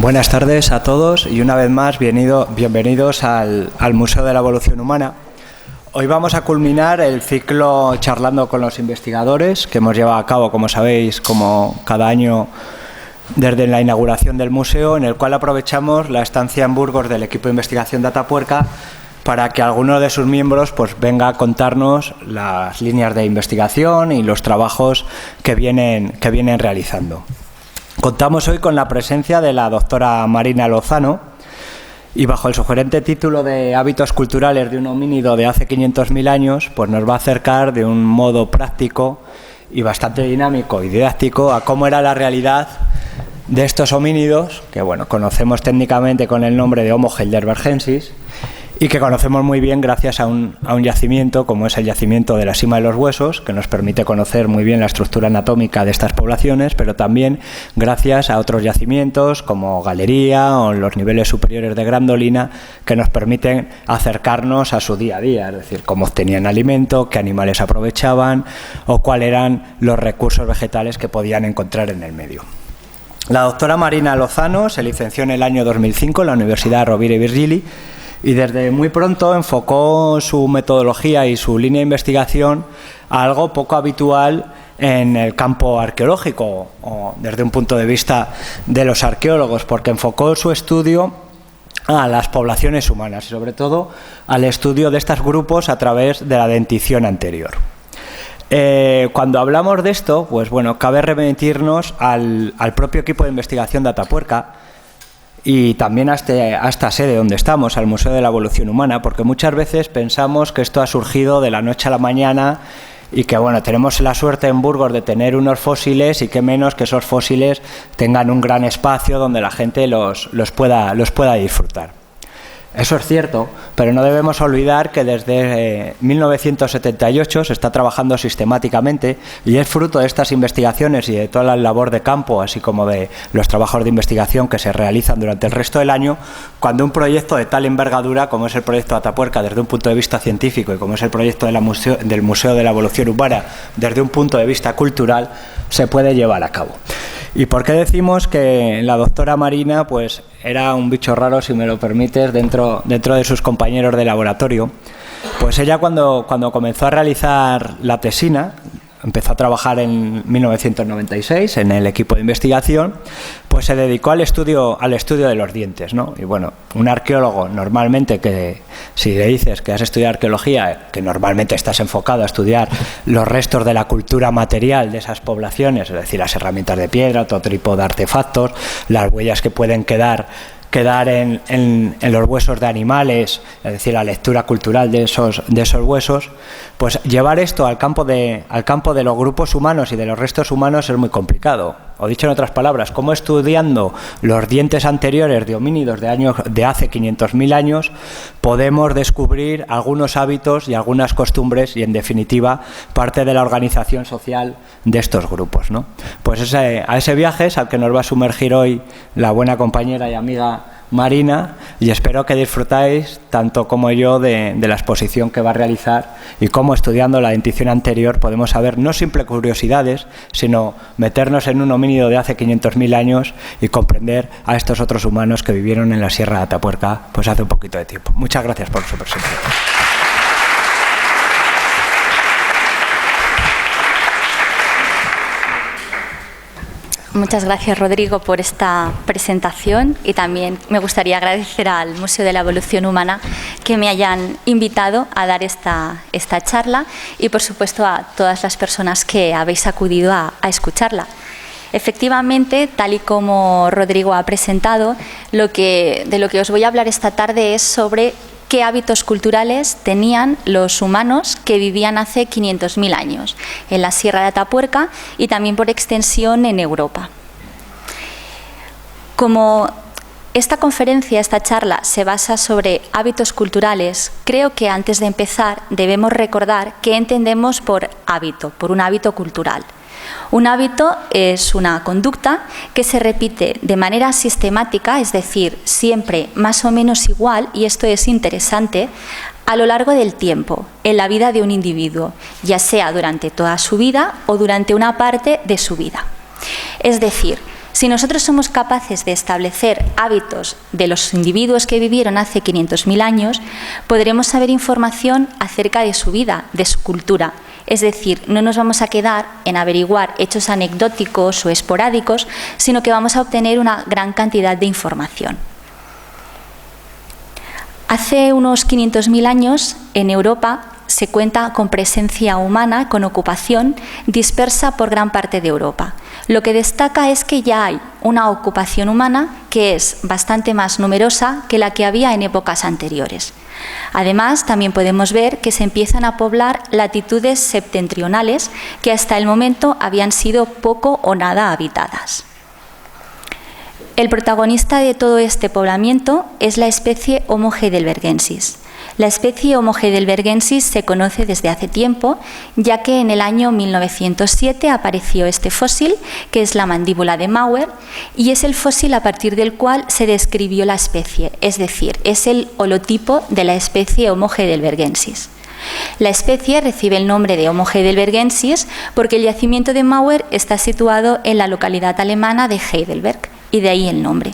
Buenas tardes a todos y una vez más bienvenidos al Museo de la Evolución Humana. Hoy vamos a culminar el ciclo charlando con los investigadores que hemos llevado a cabo, como sabéis, como cada año desde la inauguración del museo, en el cual aprovechamos la estancia en Burgos del equipo de investigación de Atapuerca para que alguno de sus miembros pues venga a contarnos las líneas de investigación y los trabajos que vienen realizando. Contamos hoy con la presencia de la doctora Marina Lozano y bajo el sugerente título de Hábitos culturales de un homínido de hace 500.000 años, pues nos va a acercar de un modo práctico y bastante dinámico y didáctico a cómo era la realidad de estos homínidos, que bueno, conocemos técnicamente con el nombre de Homo heidelbergensis y que conocemos muy bien gracias a un yacimiento como es el yacimiento de la Sima de los Huesos, que nos permite conocer muy bien la estructura anatómica de estas poblaciones, pero también gracias a otros yacimientos como Galería o los niveles superiores de Grandolina, que nos permiten acercarnos a su día a día, es decir, cómo obtenían alimento, qué animales aprovechaban o cuáles eran los recursos vegetales que podían encontrar en el medio. La doctora Marina Lozano se licenció en el año 2005 en la Universidad Rovira i Virgili y desde muy pronto enfocó su metodología y su línea de investigación a algo poco habitual en el campo arqueológico o desde un punto de vista de los arqueólogos, porque enfocó su estudio a las poblaciones humanas y sobre todo al estudio de estos grupos a través de la dentición anterior. Cuando hablamos de esto, pues bueno, cabe remitirnos al propio equipo de investigación de Atapuerca y también a esta sede donde estamos, al Museo de la Evolución Humana, porque muchas veces pensamos que esto ha surgido de la noche a la mañana y que bueno, tenemos la suerte en Burgos de tener unos fósiles y qué menos que esos fósiles tengan un gran espacio donde la gente los pueda disfrutar. Eso es cierto, pero no debemos olvidar que desde 1978 se está trabajando sistemáticamente y es fruto de estas investigaciones y de toda la labor de campo, así como de los trabajos de investigación que se realizan durante el resto del año, cuando un proyecto de tal envergadura como es el proyecto Atapuerca desde un punto de vista científico y como es el proyecto del Museo de la Evolución Humana desde un punto de vista cultural, se puede llevar a cabo. ¿Y por qué decimos que la doctora Marina pues era un bicho raro, si me lo permites, dentro de sus compañeros de laboratorio? Pues ella cuando comenzó a realizar la tesina, empezó a trabajar en 1996 en el equipo de investigación, pues se dedicó al estudio de los dientes, ¿no? Y bueno, un arqueólogo normalmente que si le dices que has estudiado arqueología, que normalmente estás enfocado a estudiar los restos de la cultura material de esas poblaciones, es decir, las herramientas de piedra, otro tipo de artefactos, las huellas que pueden quedar en los huesos de animales, es decir, la lectura cultural de esos huesos, pues llevar esto al campo de los grupos humanos y de los restos humanos es muy complicado. O dicho en otras palabras, cómo estudiando los dientes anteriores de homínidos de hace 500.000 años podemos descubrir algunos hábitos y algunas costumbres y, en definitiva, parte de la organización social de estos grupos, ¿no? Pues a ese viaje es al que nos va a sumergir hoy la buena compañera y amiga Marina, y espero que disfrutáis tanto como yo de la exposición que va a realizar y cómo, estudiando la dentición anterior, podemos saber no simples curiosidades, sino meternos en un homínido de hace 500.000 años y comprender a estos otros humanos que vivieron en la Sierra de Atapuerca pues hace un poquito de tiempo. Muchas gracias por su presencia. Muchas gracias, Rodrigo, por esta presentación y también me gustaría agradecer al Museo de la Evolución Humana que me hayan invitado a dar esta charla y, por supuesto, a todas las personas que habéis acudido a escucharla. Efectivamente, tal y como Rodrigo ha presentado, de lo que os voy a hablar esta tarde es sobre qué hábitos culturales tenían los humanos que vivían hace 500.000 años en la Sierra de Atapuerca y también por extensión en Europa. Como esta conferencia, esta charla, se basa sobre hábitos culturales, creo que antes de empezar debemos recordar qué entendemos por hábito, por un hábito cultural. Un hábito es una conducta que se repite de manera sistemática, es decir, siempre más o menos igual, y esto es interesante, a lo largo del tiempo, en la vida de un individuo, ya sea durante toda su vida o durante una parte de su vida. Es decir, Si nosotros somos capaces de establecer hábitos de los individuos que vivieron hace 500.000 años, podremos saber información acerca de su vida, de su cultura. Es decir, no nos vamos a quedar en averiguar hechos anecdóticos o esporádicos, sino que vamos a obtener una gran cantidad de información. Hace unos 500.000 años, en Europa, se cuenta con presencia humana, con ocupación, dispersa por gran parte de Europa. Lo que destaca es que ya hay una ocupación humana que es bastante más numerosa que la que había en épocas anteriores. Además, también podemos ver que se empiezan a poblar latitudes septentrionales que hasta el momento habían sido poco o nada habitadas. El protagonista de todo este poblamiento es la especie Homo heidelbergensis. La especie Homo heidelbergensis se conoce desde hace tiempo, ya que en el año 1907 apareció este fósil, que es la mandíbula de Mauer, y es el fósil a partir del cual se describió la especie, es decir, es el holotipo de la especie Homo heidelbergensis. La especie recibe el nombre de Homo heidelbergensis porque el yacimiento de Mauer está situado en la localidad alemana de Heidelberg, y de ahí el nombre.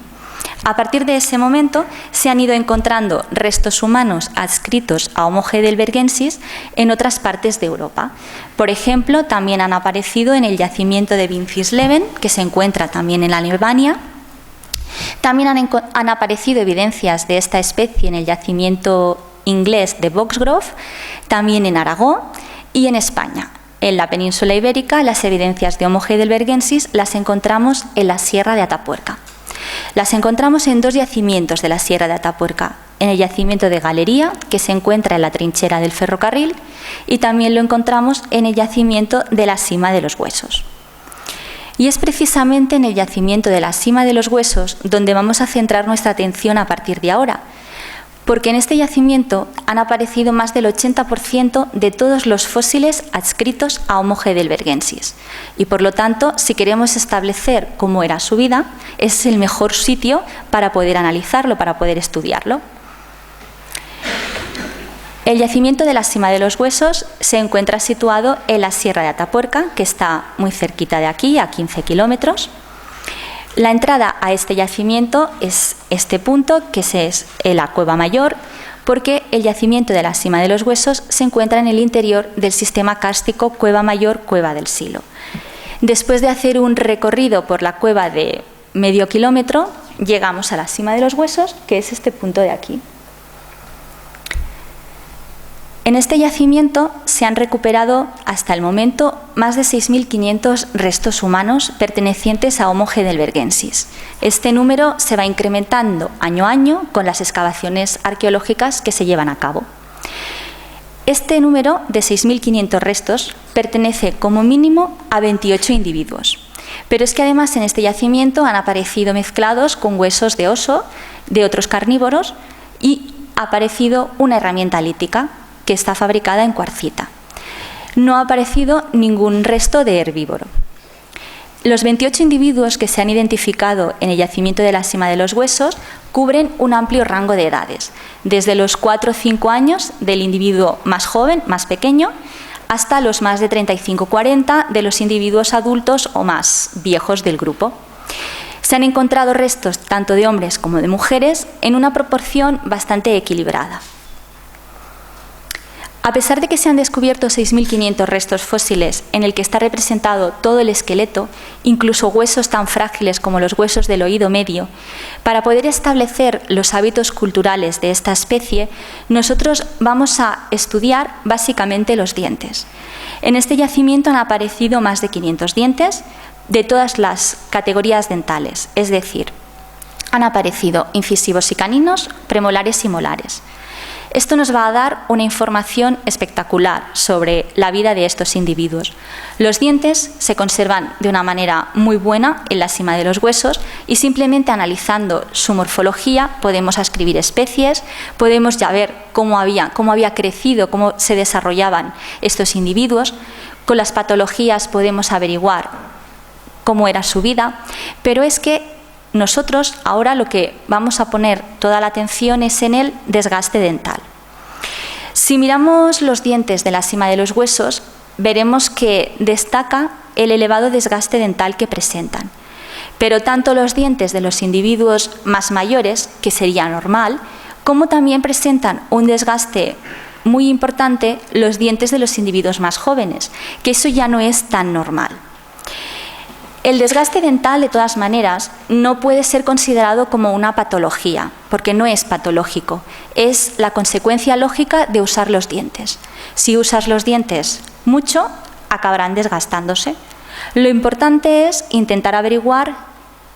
A partir de ese momento se han ido encontrando restos humanos adscritos a Homo heidelbergensis en otras partes de Europa. Por ejemplo, también han aparecido en el yacimiento de Winfisleben, que se encuentra también en Alemania. También han aparecido evidencias de esta especie en el yacimiento inglés de Boxgrove, también en Aragón y en España. En la península ibérica, las evidencias de Homo heidelbergensis las encontramos en la Sierra de Atapuerca. Las encontramos en dos yacimientos de la Sierra de Atapuerca, en el yacimiento de Galería, que se encuentra en la trinchera del ferrocarril, y también lo encontramos en el yacimiento de la Sima de los Huesos. Y es precisamente en el yacimiento de la Sima de los Huesos donde vamos a centrar nuestra atención a partir de ahora, porque en este yacimiento han aparecido más del 80% de todos los fósiles adscritos a Homo heidelbergensis. Y por lo tanto, si queremos establecer cómo era su vida, es el mejor sitio para poder analizarlo, para poder estudiarlo. El yacimiento de la Sima de los Huesos se encuentra situado en la Sierra de Atapuerca, que está muy cerquita de aquí, a 15 kilómetros. La entrada a este yacimiento es este punto, que es la Cueva Mayor, porque el yacimiento de la Sima de los Huesos se encuentra en el interior del sistema kárstico Cueva Mayor, Cueva del Silo. Después de hacer un recorrido por la cueva de medio kilómetro, llegamos a la Sima de los Huesos, que es este punto de aquí. En este yacimiento se han recuperado hasta el momento más de 6.500 restos humanos pertenecientes a Homo heidelbergensis. Este número se va incrementando año a año con las excavaciones arqueológicas que se llevan a cabo. Este número de 6.500 restos pertenece como mínimo a 28 individuos. Pero es que además en este yacimiento han aparecido mezclados con huesos de oso de otros carnívoros y ha aparecido una herramienta lítica que está fabricada en cuarcita. No ha aparecido ningún resto de herbívoro. Los 28 individuos que se han identificado en el yacimiento de la Sima de los Huesos cubren un amplio rango de edades, desde los 4 o 5 años del individuo más joven, más pequeño, hasta los más de 35 o 40 de los individuos adultos o más viejos del grupo. Se han encontrado restos tanto de hombres como de mujeres en una proporción bastante equilibrada. A pesar de que se han descubierto 6.500 restos fósiles en el que está representado todo el esqueleto, incluso huesos tan frágiles como los huesos del oído medio, para poder establecer los hábitos culturales de esta especie, nosotros vamos a estudiar básicamente los dientes. En este yacimiento han aparecido más de 500 dientes de todas las categorías dentales, es decir, han aparecido incisivos y caninos, premolares y molares. Esto nos va a dar una información espectacular sobre la vida de estos individuos. Los dientes se conservan de una manera muy buena en la Sima de los Huesos y simplemente analizando su morfología podemos ascribir especies, podemos ya ver cómo había crecido, cómo se desarrollaban estos individuos. Con las patologías podemos averiguar cómo era su vida, pero es que nosotros ahora lo que vamos a poner toda la atención es en el desgaste dental. Si miramos los dientes de la Sima de los Huesos, veremos que destaca el elevado desgaste dental que presentan. pero tanto los dientes de los individuos más mayores, que sería normal, como también presentan un desgaste muy importante los dientes de los individuos más jóvenes, que eso ya no es tan normal. El desgaste dental, de todas maneras, no puede ser considerado como una patología, porque no es patológico, es la consecuencia lógica de usar los dientes. Si usas los dientes mucho, acabarán desgastándose. Lo importante es intentar averiguar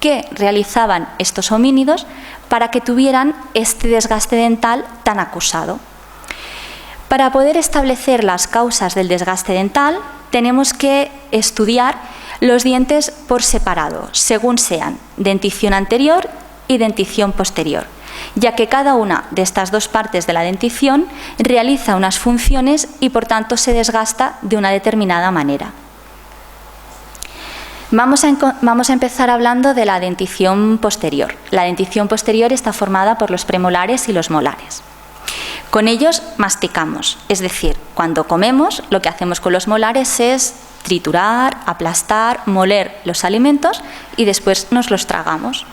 qué realizaban estos homínidos para que tuvieran este desgaste dental tan acusado. Para poder establecer las causas del desgaste dental, tenemos que estudiar los dientes por separado, según sean dentición anterior y dentición posterior, ya que cada una de estas dos partes de la dentición realiza unas funciones y por tanto se desgasta de una determinada manera. Vamos a empezar hablando de la dentición posterior. La dentición posterior está formada por los premolares y los molares. Con ellos masticamos, es decir, cuando comemos lo que hacemos con los molares es triturar, aplastar, moler los alimentos y después nos los tragamos.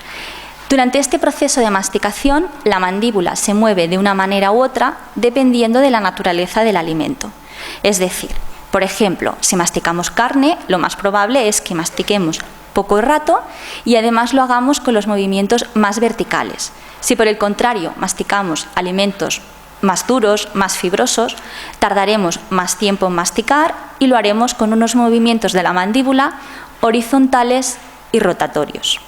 Durante este proceso de masticación, la mandíbula se mueve de una manera u otra dependiendo de la naturaleza del alimento. Es decir, por ejemplo, si masticamos carne, lo más probable es que mastiquemos poco rato y además lo hagamos con los movimientos más verticales. Si por el contrario masticamos alimentos más duros, más fibrosos, tardaremos más tiempo en masticar y lo haremos con unos movimientos de la mandíbula horizontales y rotatorios.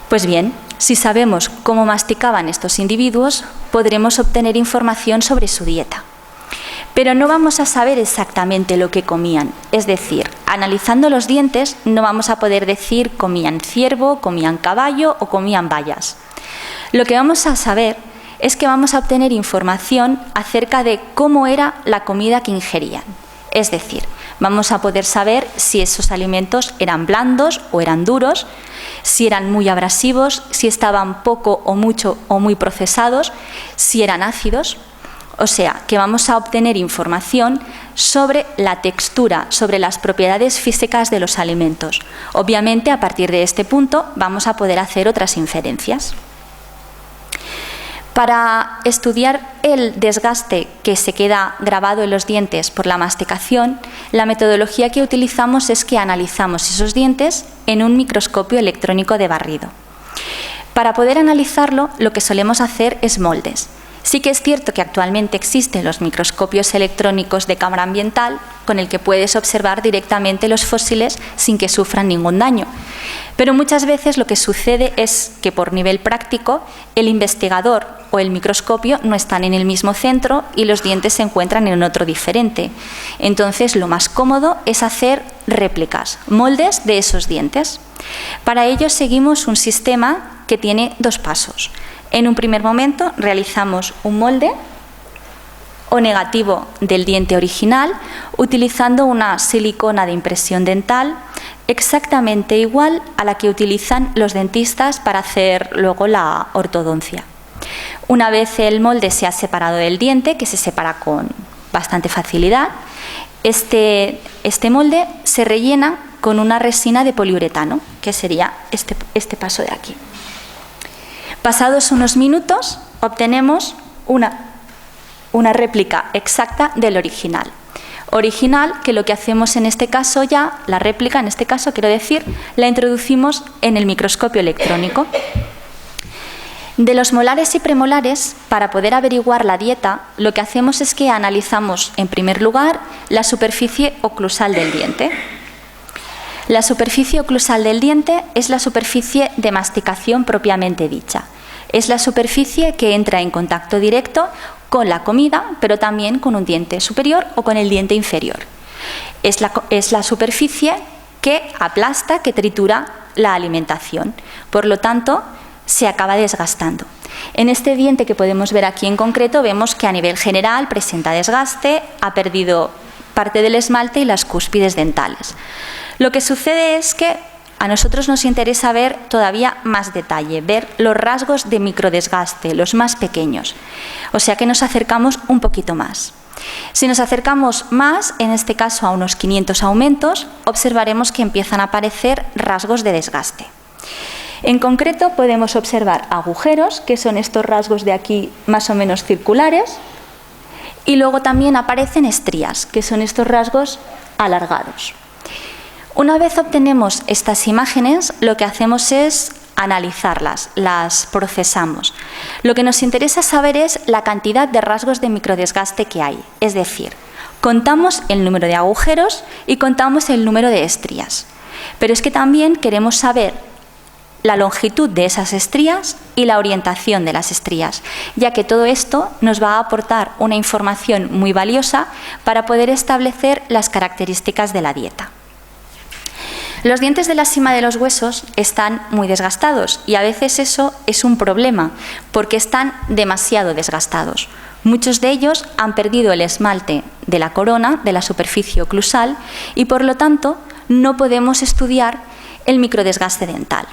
Pues bien, si sabemos cómo masticaban estos individuos, podremos obtener información sobre su dieta. Pero no vamos a saber exactamente lo que comían, es decir, analizando los dientes no vamos a poder decir comían ciervo, comían caballo o comían bayas. Lo que vamos a saber es que vamos a obtener información acerca de cómo era la comida que ingerían. Es decir, vamos a poder saber si esos alimentos eran blandos o eran duros, si eran muy abrasivos, si estaban poco o mucho o muy procesados, si eran ácidos. O sea, que vamos a obtener información sobre la textura, sobre las propiedades físicas de los alimentos. Obviamente, a partir de este punto, vamos a poder hacer otras inferencias. Para estudiar el desgaste que se queda grabado en los dientes por la masticación, la metodología que utilizamos es que analizamos esos dientes en un microscopio electrónico de barrido. Para poder analizarlo, lo que solemos hacer es moldes. Sí que es cierto que actualmente existen los microscopios electrónicos de cámara ambiental con el que puedes observar directamente los fósiles sin que sufran ningún daño. Pero muchas veces lo que sucede es que por nivel práctico el investigador o el microscopio no están en el mismo centro y los dientes se encuentran en otro diferente. Entonces lo más cómodo es hacer réplicas, moldes de esos dientes. Para ello seguimos un sistema que tiene dos pasos. En un primer momento realizamos un molde o negativo del diente original utilizando una silicona de impresión dental exactamente igual a la que utilizan los dentistas para hacer luego la ortodoncia. Una vez el molde se ha separado del diente, que se separa con bastante facilidad, este molde se rellena con una resina de poliuretano, que sería este paso de aquí. Pasados unos minutos obtenemos una réplica exacta del original. Original que lo que hacemos en este caso ya, la réplica en este caso quiero decir, la introducimos en el microscopio electrónico. De los molares y premolares, para poder averiguar la dieta, lo que hacemos es que analizamos en primer lugar la superficie oclusal del diente. La superficie oclusal del diente es la superficie de masticación propiamente dicha. Es la superficie que entra en contacto directo con la comida, pero también con un diente superior o con el diente inferior. Es la superficie que aplasta, que tritura la alimentación. Por lo tanto, se acaba desgastando. En este diente que podemos ver aquí en concreto, vemos que a nivel general presenta desgaste, ha perdido parte del esmalte y las cúspides dentales. Lo que sucede es que a nosotros nos interesa ver todavía más detalle, ver los rasgos de microdesgaste, los más pequeños. O sea que nos acercamos un poquito más. Si nos acercamos más, en este caso a unos 500 aumentos, observaremos que empiezan a aparecer rasgos de desgaste. En concreto, podemos observar agujeros, que son estos rasgos de aquí más o menos circulares, y luego también aparecen estrías, que son estos rasgos alargados. Una vez obtenemos estas imágenes, lo que hacemos es analizarlas, las procesamos. Lo que nos interesa saber es la cantidad de rasgos de microdesgaste que hay, es decir, contamos el número de agujeros y contamos el número de estrías. Pero es que también queremos saber la longitud de esas estrías y la orientación de las estrías, ya que todo esto nos va a aportar una información muy valiosa para poder establecer las características de la dieta. Los dientes de la cima de los huesos están muy desgastados y a veces eso es un problema porque están demasiado desgastados. Muchos de ellos han perdido el esmalte de la corona, de la superficie oclusal, y por lo tanto no podemos estudiar el microdesgaste dental.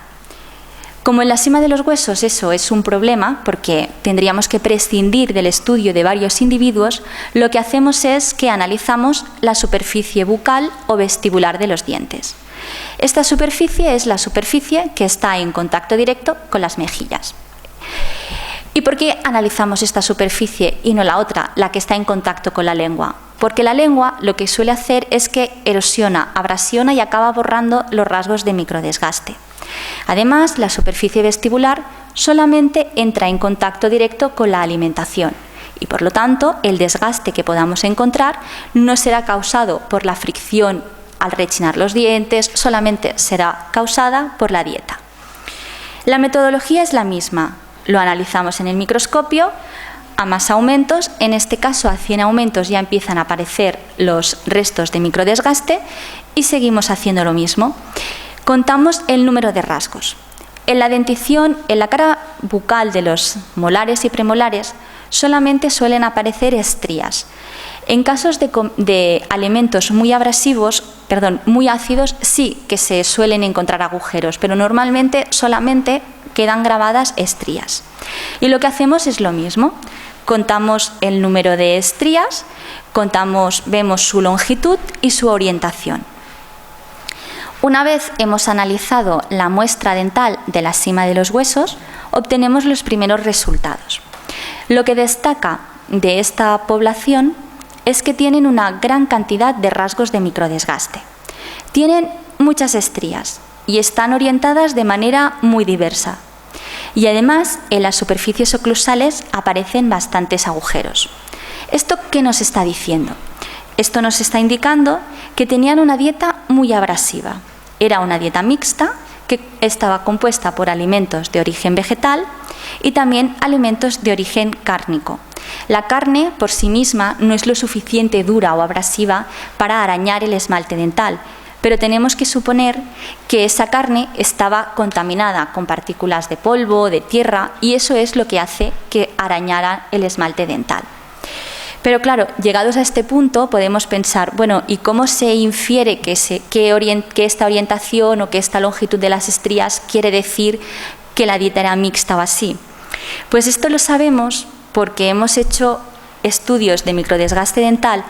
Como en la cima de los huesos eso es un problema, porque tendríamos que prescindir del estudio de varios individuos, lo que hacemos es que analizamos la superficie bucal o vestibular de los dientes. Esta superficie es la superficie que está en contacto directo con las mejillas. ¿Y por qué analizamos esta superficie y no la otra, la que está en contacto con la lengua? Porque la lengua lo que suele hacer es que erosiona, abrasiona y acaba borrando los rasgos de microdesgaste. Además, la superficie vestibular solamente entra en contacto directo con la alimentación y, por lo tanto, el desgaste que podamos encontrar no será causado por la fricción al rechinar los dientes, solamente será causada por la dieta. La metodología es la misma. Lo analizamos en el microscopio a más aumentos, en este caso a 100 aumentos ya empiezan a aparecer los restos de microdesgaste y seguimos haciendo lo mismo. Contamos el número de rasgos. En la dentición, en la cara bucal de los molares y premolares, solamente suelen aparecer estrías. En casos de alimentos muy muy ácidos, sí que se suelen encontrar agujeros, pero normalmente solamente quedan grabadas estrías. Y lo que hacemos es lo mismo. Contamos el número de estrías, vemos su longitud y su orientación. Una vez hemos analizado la muestra dental de la cima de los huesos, obtenemos los primeros resultados. Lo que destaca de esta población es que tienen una gran cantidad de rasgos de microdesgaste. Tienen muchas estrías y están orientadas de manera muy diversa. Y además, en las superficies oclusales aparecen bastantes agujeros. ¿Esto qué nos está diciendo? Esto nos está indicando que tenían una dieta muy abrasiva. Era una dieta mixta que estaba compuesta por alimentos de origen vegetal y también alimentos de origen cárnico. La carne por sí misma no es lo suficiente dura o abrasiva para arañar el esmalte dental, pero tenemos que suponer que esa carne estaba contaminada con partículas de polvo, de tierra, y eso es lo que hace que arañara el esmalte dental. Pero claro, llegados a este punto podemos pensar, bueno, ¿y cómo se infiere que esta orientación o que esta longitud de las estrías quiere decir que la dieta era mixta o así? Pues esto lo sabemos porque hemos hecho estudios de microdesgaste dental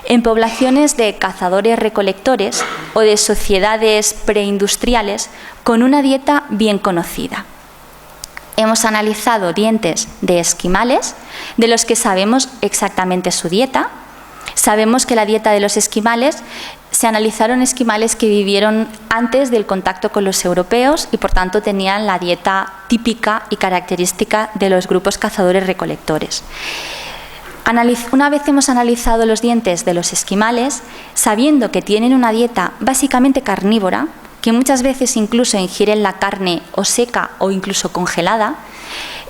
en poblaciones de cazadores-recolectores o de sociedades preindustriales con una dieta bien conocida. Hemos analizado dientes de esquimales, de los que sabemos exactamente su dieta. Sabemos que la dieta de los esquimales, se analizaron esquimales que vivieron antes del contacto con los europeos y por tanto tenían la dieta típica y característica de los grupos cazadores-recolectores. Una vez hemos analizado los dientes de los esquimales, sabiendo que tienen una dieta básicamente carnívora, que muchas veces incluso ingieren la carne o seca o incluso congelada,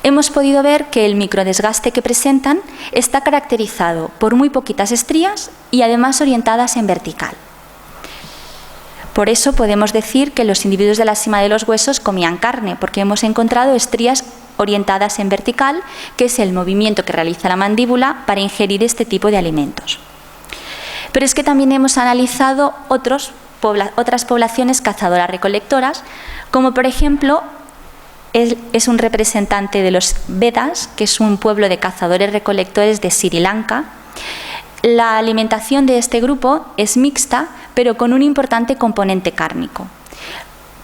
hemos podido ver que el microdesgaste que presentan está caracterizado por muy poquitas estrías y además orientadas en vertical. Por eso podemos decir que los individuos de la cima de los huesos comían carne, porque hemos encontrado estrías orientadas en vertical, que es el movimiento que realiza la mandíbula para ingerir este tipo de alimentos. Pero es que también hemos analizado otras poblaciones cazadoras-recolectoras, como por ejemplo es un representante de los Vedas, que es un pueblo de cazadores-recolectores de Sri Lanka. La alimentación de este grupo es mixta, pero con un importante componente cárnico.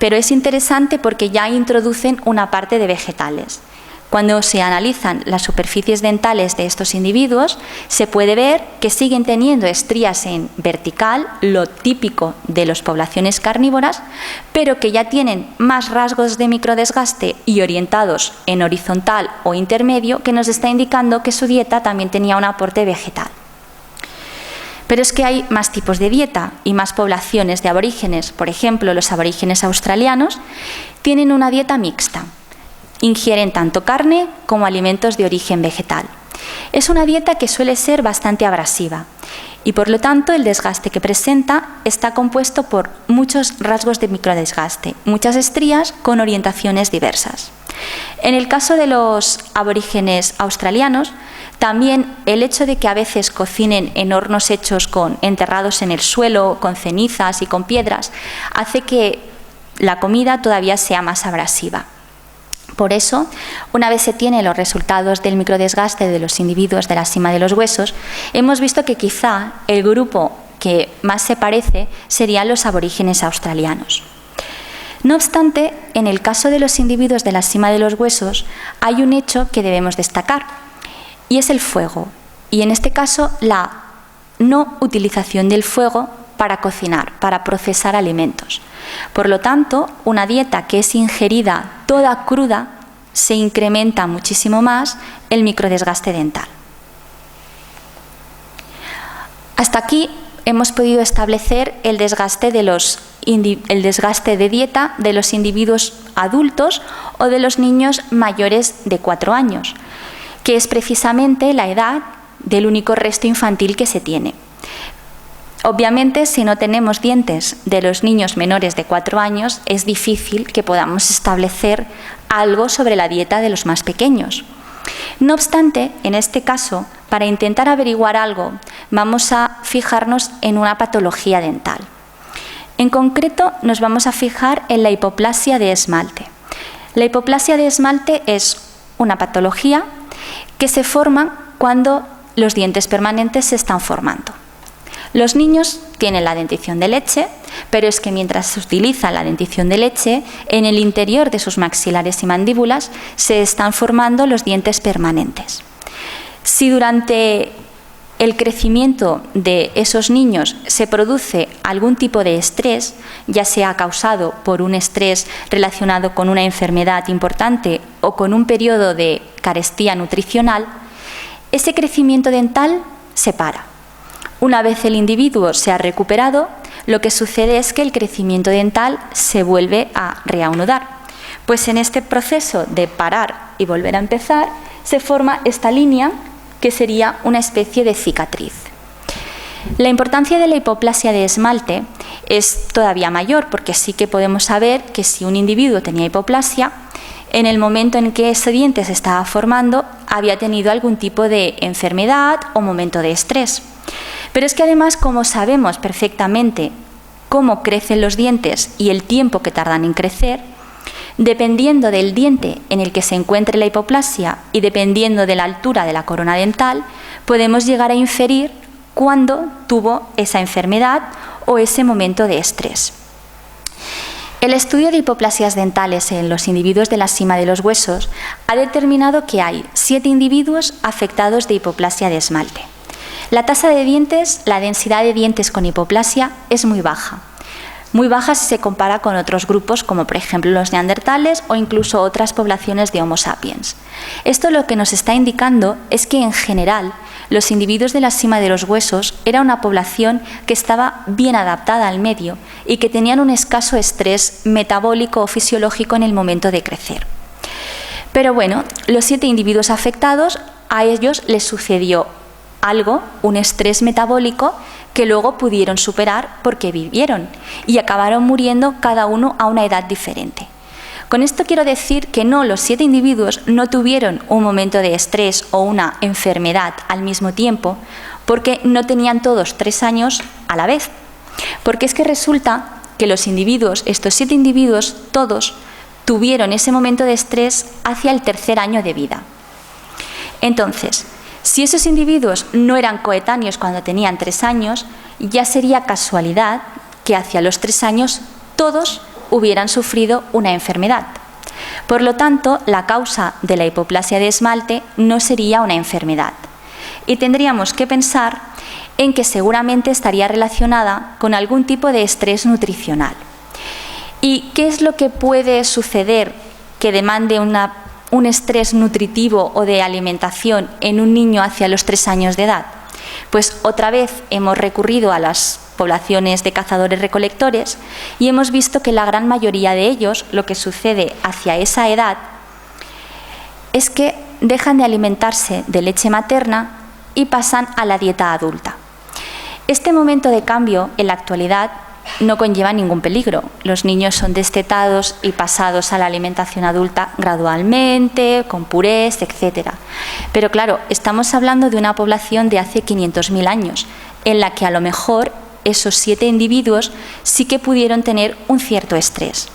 pero es interesante porque ya introducen una parte de vegetales. Cuando se analizan las superficies dentales de estos individuos, se puede ver que siguen teniendo estrías en vertical, lo típico de las poblaciones carnívoras, pero que ya tienen más rasgos de microdesgaste y orientados en horizontal o intermedio, que nos está indicando que su dieta también tenía un aporte vegetal. Pero es que hay más tipos de dieta y más poblaciones de aborígenes. Por ejemplo, los aborígenes australianos tienen una dieta mixta. Ingieren tanto carne como alimentos de origen vegetal. Es una dieta que suele ser bastante abrasiva y, por lo tanto, el desgaste que presenta está compuesto por muchos rasgos de microdesgaste, muchas estrías con orientaciones diversas. En el caso de los aborígenes australianos, también el hecho de que a veces cocinen en hornos hechos enterrados en el suelo, con cenizas y con piedras, hace que la comida todavía sea más abrasiva. Por eso, una vez se tienen los resultados del microdesgaste de los individuos de la sima de los huesos, hemos visto que quizá el grupo que más se parece serían los aborígenes australianos. No obstante, en el caso de los individuos de la sima de los huesos, hay un hecho que debemos destacar, y es el fuego, y en este caso la no utilización del fuego para cocinar, para procesar alimentos. Por lo tanto, una dieta que es ingerida toda cruda se incrementa muchísimo más el microdesgaste dental. Hasta aquí hemos podido establecer el desgaste de dieta de los individuos adultos o de los niños mayores de 4 años, que es precisamente la edad del único resto infantil que se tiene. Obviamente, si no tenemos dientes de los niños menores de 4 años, es difícil que podamos establecer algo sobre la dieta de los más pequeños. No obstante, en este caso, para intentar averiguar algo, vamos a fijarnos en una patología dental. En concreto, nos vamos a fijar en la hipoplasia de esmalte. La hipoplasia de esmalte es una patología que se forma cuando los dientes permanentes se están formando. Los niños tienen la dentición de leche, pero es que mientras se utiliza la dentición de leche, en el interior de sus maxilares y mandíbulas se están formando los dientes permanentes. Si durante el crecimiento de esos niños se produce algún tipo de estrés, ya sea causado por un estrés relacionado con una enfermedad importante o con un periodo de carestía nutricional, ese crecimiento dental se para. Una vez el individuo se ha recuperado, lo que sucede es que el crecimiento dental se vuelve a reanudar. Pues en este proceso de parar y volver a empezar, se forma esta línea que sería una especie de cicatriz. La importancia de la hipoplasia de esmalte es todavía mayor, porque sí que podemos saber que si un individuo tenía hipoplasia, en el momento en que ese diente se estaba formando, había tenido algún tipo de enfermedad o momento de estrés. Pero es que además, como sabemos perfectamente cómo crecen los dientes y el tiempo que tardan en crecer, dependiendo del diente en el que se encuentre la hipoplasia y dependiendo de la altura de la corona dental, podemos llegar a inferir cuándo tuvo esa enfermedad o ese momento de estrés. El estudio de hipoplasias dentales en los individuos de la sima de los huesos ha determinado que hay 7 individuos afectados de hipoplasia de esmalte. La tasa de dientes, la densidad de dientes con hipoplasia es muy baja si se compara con otros grupos como por ejemplo los neandertales o incluso otras poblaciones de Homo sapiens. Esto lo que nos está indicando es que en general los individuos de la sima de los huesos era una población que estaba bien adaptada al medio y que tenían un escaso estrés metabólico o fisiológico en el momento de crecer. Pero bueno, los 7 individuos afectados, a ellos les sucedió algo, un estrés metabólico que luego pudieron superar porque vivieron y acabaron muriendo cada uno a una edad diferente. Con esto quiero decir que no, los 7 individuos no tuvieron un momento de estrés o una enfermedad al mismo tiempo porque no tenían todos 3 años a la vez. Porque es que resulta que los individuos, estos 7 individuos, todos tuvieron ese momento de estrés hacia el 3er año de vida. Entonces, si esos individuos no eran coetáneos cuando tenían 3 años, ya sería casualidad que hacia los 3 años todos hubieran sufrido una enfermedad. Por lo tanto, la causa de la hipoplasia de esmalte no sería una enfermedad. Y tendríamos que pensar en que seguramente estaría relacionada con algún tipo de estrés nutricional. ¿Y qué es lo que puede suceder que demande un estrés nutritivo o de alimentación en un niño hacia los 3 años de edad? Pues otra vez hemos recurrido a las poblaciones de cazadores-recolectores y hemos visto que la gran mayoría de ellos, lo que sucede hacia esa edad es que dejan de alimentarse de leche materna y pasan a la dieta adulta. Este momento de cambio en la actualidad no conlleva ningún peligro. Los niños son destetados y pasados a la alimentación adulta gradualmente, con purés, etc. Pero claro, estamos hablando de una población de hace 500.000 años, en la que a lo mejor esos 7 individuos sí que pudieron tener un cierto estrés.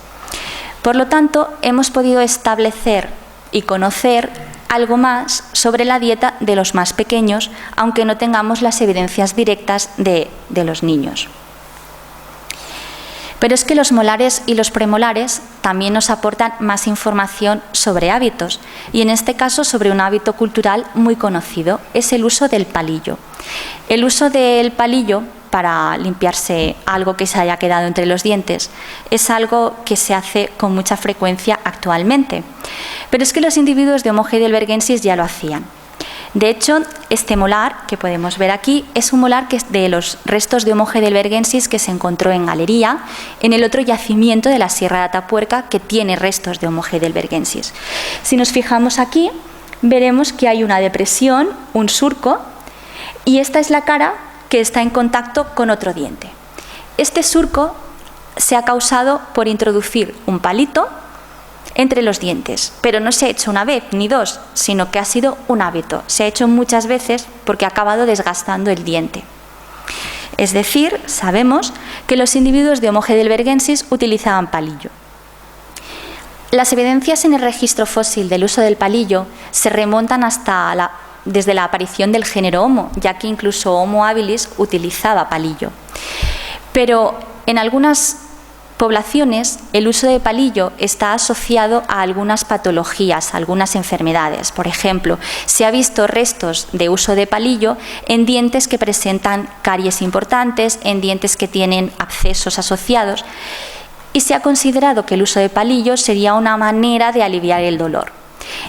Por lo tanto, hemos podido establecer y conocer algo más sobre la dieta de los más pequeños, aunque no tengamos las evidencias directas de los niños. Pero es que los molares y los premolares también nos aportan más información sobre hábitos, y en este caso sobre un hábito cultural muy conocido, es el uso del palillo. El uso del palillo para limpiarse algo que se haya quedado entre los dientes es algo que se hace con mucha frecuencia actualmente. Pero es que los individuos de Homo heidelbergensis ya lo hacían. De hecho, este molar que podemos ver aquí es un molar que es de los restos de Homo heidelbergensis que se encontró en Galería, en el otro yacimiento de la Sierra de Atapuerca que tiene restos de Homo heidelbergensis. Si nos fijamos aquí, veremos que hay una depresión, un surco, y esta es la cara que está en contacto con otro diente. Este surco se ha causado por introducir un palito entre los dientes, pero no se ha hecho una vez ni dos, sino que ha sido un hábito. Se ha hecho muchas veces porque ha acabado desgastando el diente. Es decir, sabemos que los individuos de Homo heidelbergensis utilizaban palillo. Las evidencias en el registro fósil del uso del palillo se remontan desde la aparición del género Homo, ya que incluso Homo habilis utilizaba palillo. Pero en algunas poblaciones el uso de palillo está asociado a algunas patologías, a algunas enfermedades. Por ejemplo, se ha visto restos de uso de palillo en dientes que presentan caries importantes, en dientes que tienen abscesos asociados, y se ha considerado que el uso de palillo sería una manera de aliviar el dolor.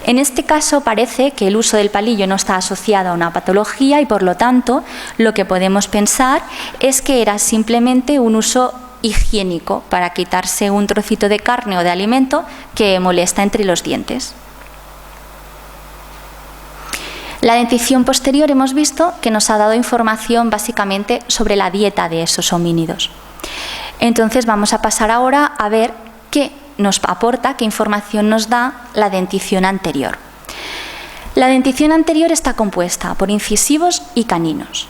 En este caso parece que el uso del palillo no está asociado a una patología y por lo tanto lo que podemos pensar es que era simplemente un uso higiénico para quitarse un trocito de carne o de alimento que molesta entre los dientes. La dentición posterior hemos visto que nos ha dado información básicamente sobre la dieta de esos homínidos. Entonces vamos a pasar ahora a ver qué nos aporta, qué información nos da la dentición anterior. La dentición anterior está compuesta por incisivos y caninos.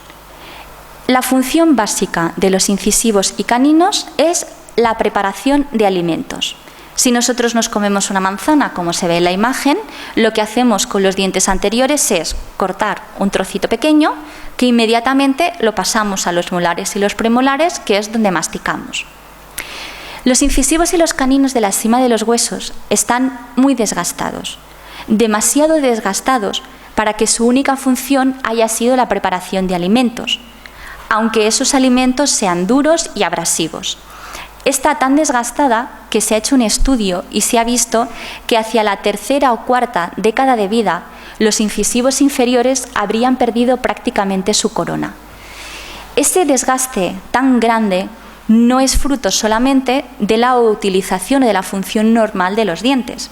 La función básica de los incisivos y caninos es la preparación de alimentos. Si nosotros nos comemos una manzana, como se ve en la imagen, lo que hacemos con los dientes anteriores es cortar un trocito pequeño que inmediatamente lo pasamos a los molares y los premolares, que es donde masticamos. Los incisivos y los caninos de la cima de los huesos están muy desgastados, demasiado desgastados para que su única función haya sido la preparación de alimentos, aunque esos alimentos sean duros y abrasivos. Está tan desgastada que se ha hecho un estudio y se ha visto que hacia la 3ª o 4ª década de vida los incisivos inferiores habrían perdido prácticamente su corona. Ese desgaste tan grande no es fruto solamente de la utilización o de la función normal de los dientes.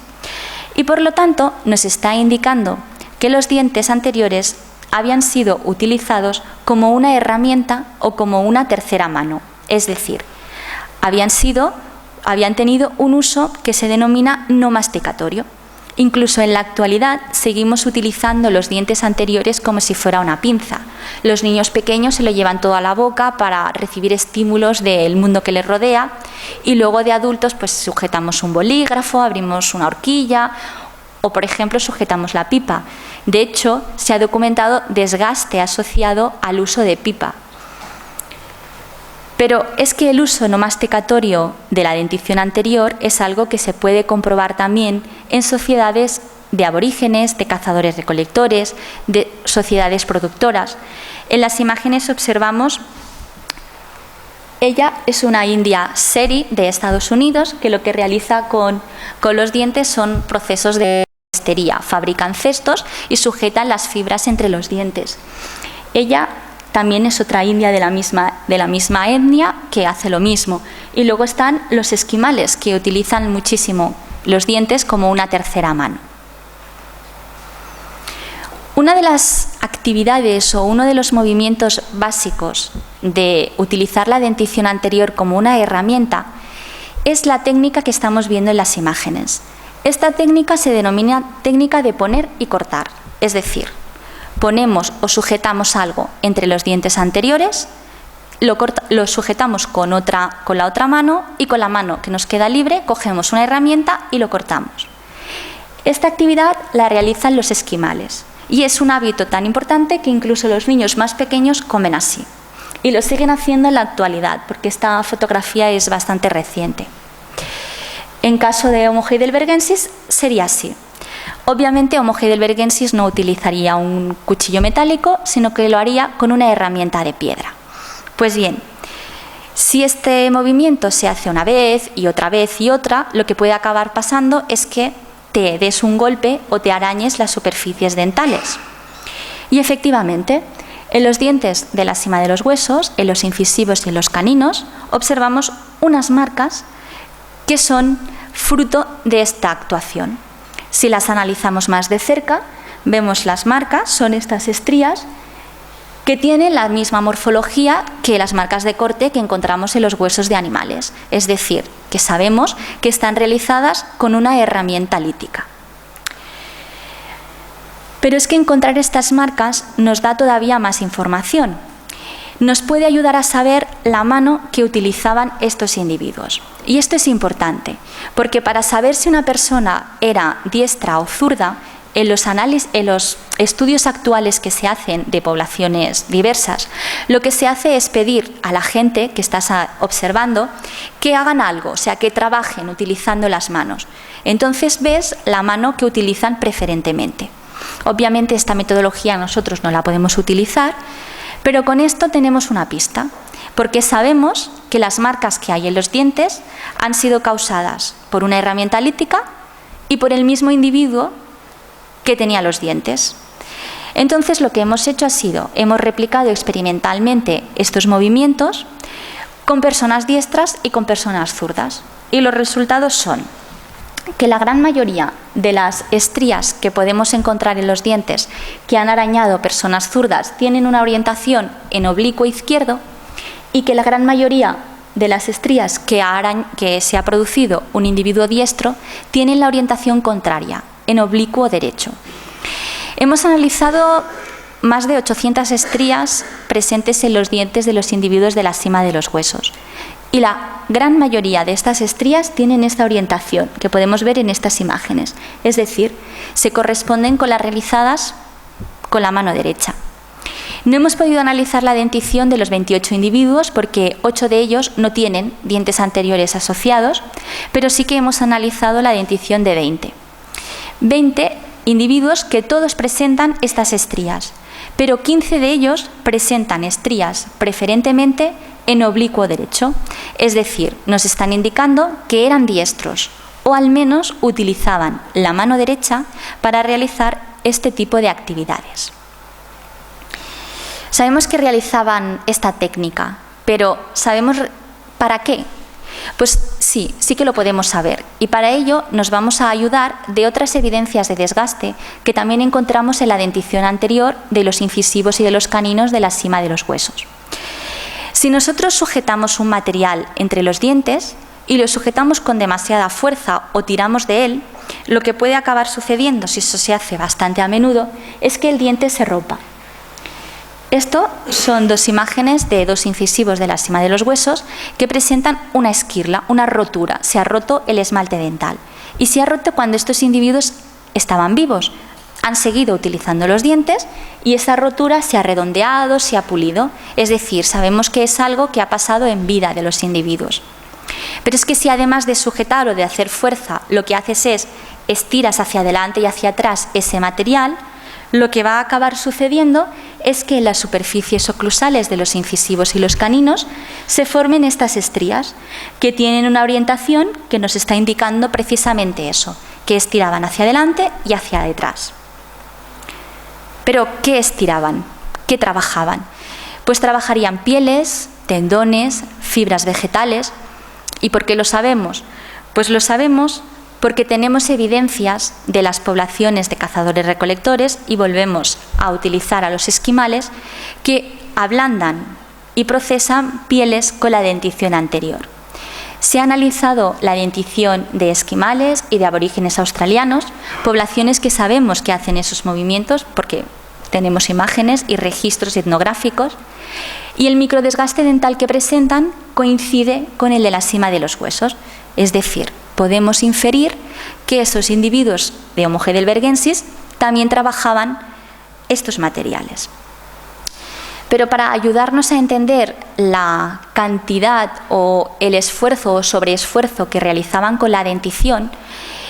Y por lo tanto nos está indicando que los dientes anteriores habían sido utilizados como una herramienta o como una tercera mano, es decir, habían tenido un uso que se denomina no masticatorio. Incluso en la actualidad seguimos utilizando los dientes anteriores como si fuera una pinza. Los niños pequeños se lo llevan todo a la boca para recibir estímulos del mundo que les rodea y luego de adultos pues sujetamos un bolígrafo, abrimos una horquilla o por ejemplo sujetamos la pipa. De hecho, se ha documentado desgaste asociado al uso de pipa. Pero es que el uso no masticatorio de la dentición anterior es algo que se puede comprobar también en sociedades de aborígenes, de cazadores-recolectores, de sociedades productoras. En las imágenes observamos, ella es una india seri de Estados Unidos que lo que realiza con los dientes son procesos de cestería. Fabrican cestos y sujetan las fibras entre los dientes. Ella también es otra india de la misma etnia que hace lo mismo. Y luego están los esquimales, que utilizan muchísimo los dientes como una tercera mano. Una de las actividades o uno de los movimientos básicos de utilizar la dentición anterior como una herramienta es la técnica que estamos viendo en las imágenes. Esta técnica se denomina técnica de poner y cortar, es decir, ponemos o sujetamos algo entre los dientes anteriores, lo sujetamos con la otra mano y con la mano que nos queda libre cogemos una herramienta y lo cortamos. Esta actividad la realizan los esquimales. Y es un hábito tan importante que incluso los niños más pequeños comen así. Y lo siguen haciendo en la actualidad, porque esta fotografía es bastante reciente. En caso de Homo heidelbergensis sería así. Obviamente Homo heidelbergensis no utilizaría un cuchillo metálico, sino que lo haría con una herramienta de piedra. Pues bien, si este movimiento se hace una vez y otra, lo que puede acabar pasando es que te des un golpe o te arañes las superficies dentales. Y efectivamente, en los dientes de la cima de los huesos, en los incisivos y en los caninos, observamos unas marcas que son fruto de esta actuación. Si las analizamos más de cerca, vemos las marcas, son estas estrías que tienen la misma morfología que las marcas de corte que encontramos en los huesos de animales. Es decir, que sabemos que están realizadas con una herramienta lítica. Pero es que encontrar estas marcas nos da todavía más información. Nos puede ayudar a saber la mano que utilizaban estos individuos. Y esto es importante, porque para saber si una persona era diestra o zurda, en los estudios actuales que se hacen de poblaciones diversas, lo que se hace es pedir a la gente que estás observando que hagan algo, o sea, que trabajen utilizando las manos. Entonces ves la mano que utilizan preferentemente. Obviamente esta metodología nosotros no la podemos utilizar, pero con esto tenemos una pista, porque sabemos que las marcas que hay en los dientes han sido causadas por una herramienta lítica y por el mismo individuo que tenía los dientes. Entonces lo que hemos hecho ha sido, hemos replicado experimentalmente estos movimientos con personas diestras y con personas zurdas. Y los resultados son que la gran mayoría de las estrías que podemos encontrar en los dientes que han arañado personas zurdas tienen una orientación en oblicuo izquierdo y que la gran mayoría de las estrías que se ha producido un individuo diestro tienen la orientación contraria, en oblicuo derecho. Hemos analizado más de 800 estrías presentes en los dientes de los individuos de la cima de los huesos. Y la gran mayoría de estas estrías tienen esta orientación, que podemos ver en estas imágenes. Es decir, se corresponden con las realizadas con la mano derecha. No hemos podido analizar la dentición de los 28 individuos porque 8 de ellos no tienen dientes anteriores asociados, pero sí que hemos analizado la dentición de 20 individuos que todos presentan estas estrías, pero 15 de ellos presentan estrías preferentemente en oblicuo derecho, es decir, nos están indicando que eran diestros o al menos utilizaban la mano derecha para realizar este tipo de actividades. Sabemos que realizaban esta técnica, pero ¿sabemos para qué? Pues sí que lo podemos saber, y para ello nos vamos a ayudar de otras evidencias de desgaste que también encontramos en la dentición anterior de los incisivos y de los caninos de la cima de los huesos. Si nosotros sujetamos un material entre los dientes y lo sujetamos con demasiada fuerza o tiramos de él, lo que puede acabar sucediendo, si eso se hace bastante a menudo, es que el diente se rompa. Esto son dos imágenes de dos incisivos de la cima de los huesos que presentan una esquirla, una rotura. Se ha roto el esmalte dental y se ha roto cuando estos individuos estaban vivos. han seguido utilizando los dientes y esa rotura se ha redondeado, se ha pulido. Es decir, sabemos que es algo que ha pasado en vida de los individuos. Pero es que si además de sujetar o de hacer fuerza, lo que haces es estiras hacia adelante y hacia atrás ese material, lo que va a acabar sucediendo es que en las superficies oclusales de los incisivos y los caninos se formen estas estrías que tienen una orientación que nos está indicando precisamente eso, que estiraban hacia adelante y hacia detrás. Pero, ¿qué estiraban? ¿Qué trabajaban? Pues trabajarían pieles, tendones, fibras vegetales. ¿Y por qué lo sabemos? Pues lo sabemos porque tenemos evidencias de las poblaciones de cazadores-recolectores y volvemos a utilizar a los esquimales que ablandan y procesan pieles con la dentición anterior. Se ha analizado la dentición de esquimales y de aborígenes australianos, poblaciones que sabemos que hacen esos movimientos porque tenemos imágenes y registros etnográficos, y el microdesgaste dental que presentan coincide con el de la sima de los huesos. Es decir, podemos inferir que esos individuos de Homo heidelbergensis también trabajaban estos materiales. Pero para ayudarnos a entender la cantidad o el esfuerzo o sobreesfuerzo que realizaban con la dentición,